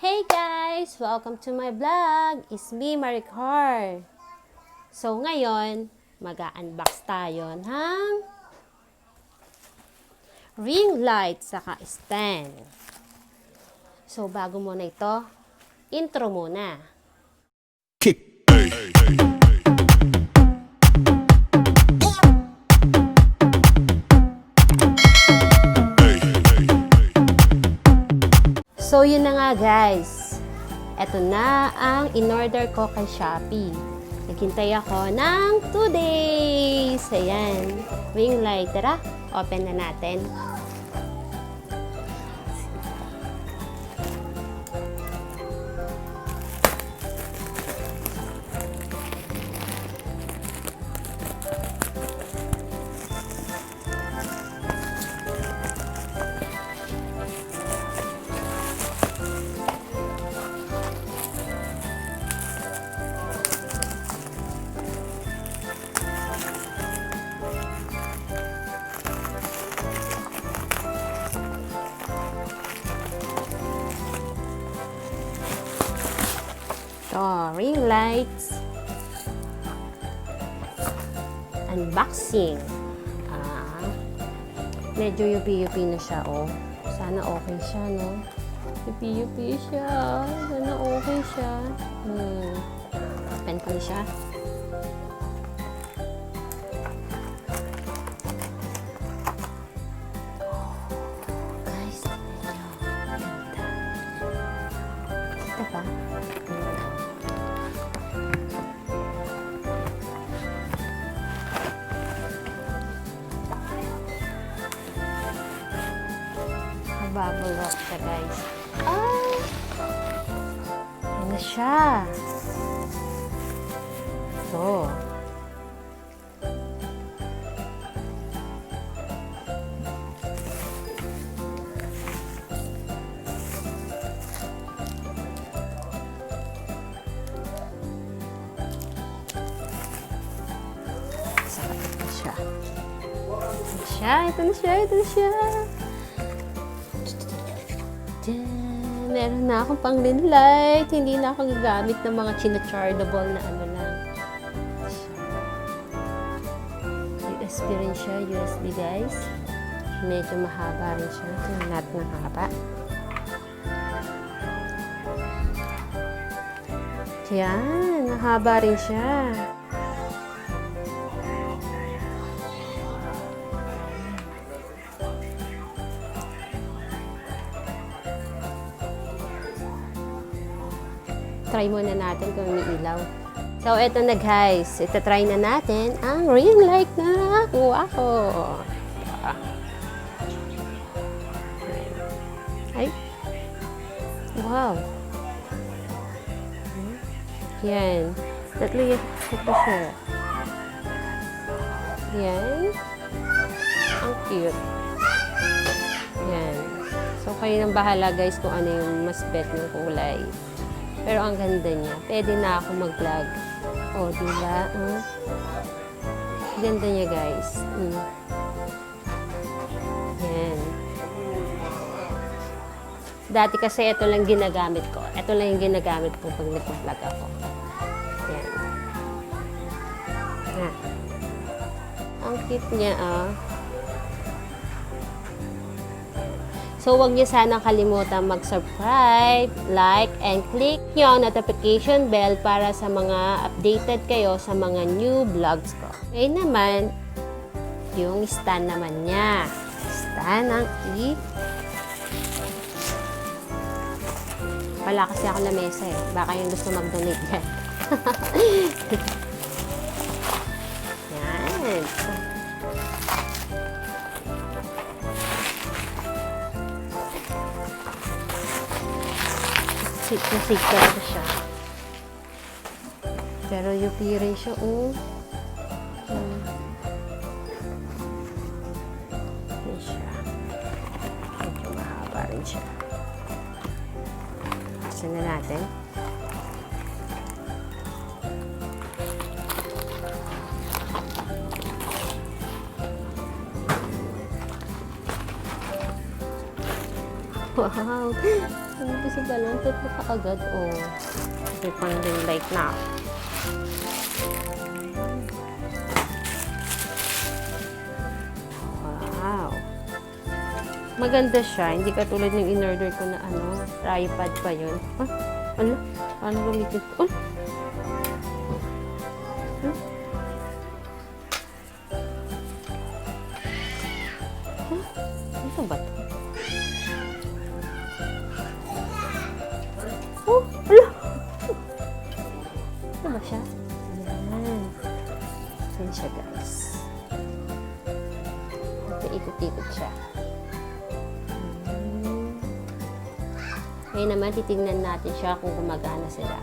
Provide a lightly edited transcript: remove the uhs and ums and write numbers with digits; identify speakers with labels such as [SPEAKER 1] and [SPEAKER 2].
[SPEAKER 1] Hey guys! Welcome to my vlog! It's me, Maricar. So ngayon, mag-unbox tayo ng ring light saka stand. So bago muna ito, intro muna.
[SPEAKER 2] Kick.
[SPEAKER 1] So yun na nga guys. Ito na ang in-order ko kay Shopee. Naghintay ako ng 2 days. Ayan. Ring light. Tara, open na natin. Ring lights. Unboxing. Medyo yupi-yupi na siya, oh. Sana okay siya, no? Yupi-yupi siya. Sana okay siya. Open ko na siya. Guys, medyo ganda. Ito pa. Bubble wrap siya, guys. Ano siya? Ito. Sakit na siya. Ito na siya. Meron na akong pang ring light. Hindi na ako gagamit ng mga china-chargeable na ano lang. USB rin siya. USB, guys. Medyo mahaba rin siya. Ito yung not mahaba. Yan. Mahaba rin siya. Try muna natin kung may ilaw. So, eto na guys. Ito-try na natin ang ring light na nakuha ko. Ay. Wow. Yan. Tatlo siya. Yan. Ang cute. Yan. So, kayo nang bahala guys kung ano yung mas bet ng kulay. Pero ang ganda niya. Pwede na ako mag-vlog. O, diba? Ganda niya, guys. Yan. Dati kasi ito lang ginagamit ko. Ito lang yung ginagamit ko pag nag-vlog ako. Yan. Ang cute niya, So, huwag niyo sana kalimutan mag-subscribe, like, and click yung notification bell para sa mga updated kayo sa mga new vlogs ko. Ngayon naman, yung stand naman niya. Stand ang Wala kasi ako lamesa eh. Baka yung gusto mag-donate yan. Yan. Nasig talaga siya. Pero yupi rin siya, Yan siya. Medyo mahaba rin siya. Kasi na natin. Wow! Ano ba si galon? Tatlo ka agad. Oh. May pang ring light na. Wow. Maganda siya. Hindi katulad ng in-order ko na ano, tripod pa yun. Ah, ala, paano gamitin? Oh! Ito ba ito? Oh, ala! Ito ba siya? Yan. Yan siya, guys. Ikot-ikot siya. Ngayon naman, titignan natin siya kung gumagana sila.